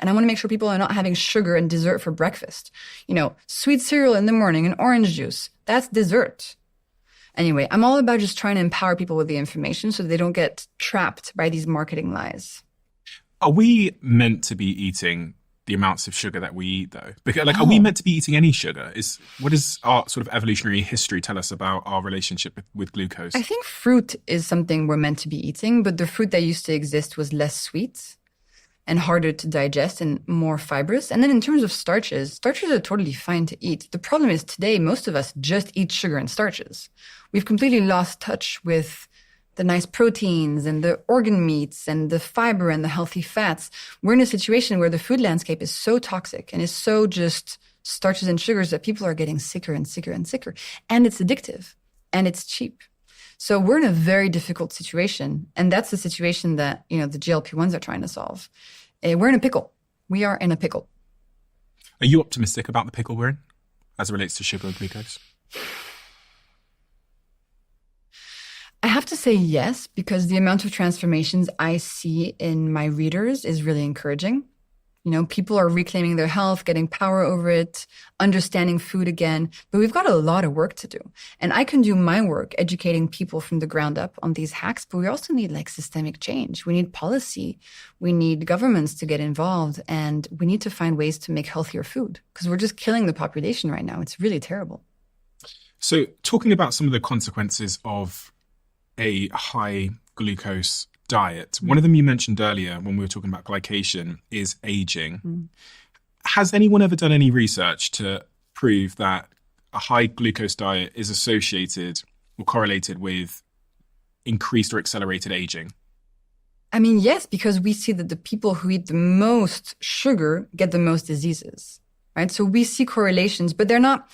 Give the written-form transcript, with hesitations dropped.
And I want to make sure people are not having sugar and dessert for breakfast. Sweet cereal in the morning and orange juice. That's dessert. Anyway, I'm all about just trying to empower people with the information so they don't get trapped by these marketing lies. Are we meant to be eating the amounts of sugar that we eat, though? Because, are we meant to be eating any sugar? What does our sort of evolutionary history tell us about our relationship with glucose? I think fruit is something we're meant to be eating, but the fruit that used to exist was less sweet and harder to digest and more fibrous. And then in terms of starches are totally fine to eat. The problem is today, most of us just eat sugar and starches. We've completely lost touch with the nice proteins and the organ meats and the fiber and the healthy fats. We're in a situation where the food landscape is so toxic and is so just starches and sugars that people are getting sicker and sicker and sicker. And it's addictive and it's cheap. So we're in a very difficult situation. And that's the situation that, the GLP-1s are trying to solve. We're in a pickle. We are in a pickle. Are you optimistic about the pickle we're in as it relates to sugar and glucose? I have to say yes, because the amount of transformations I see in my readers is really encouraging. People are reclaiming their health, getting power over it, understanding food again. But we've got a lot of work to do. And I can do my work educating people from the ground up on these hacks, but we also need systemic change. We need policy. We need governments to get involved. And we need to find ways to make healthier food because we're just killing the population right now. It's really terrible. So talking about some of the consequences of a high glucose diet. One of them you mentioned earlier when we were talking about glycation is aging. Has anyone ever done any research to prove that a high glucose diet is associated or correlated with increased or accelerated aging? I mean, yes, because we see that the people who eat the most sugar get the most diseases. Right? So we see correlations, but they're not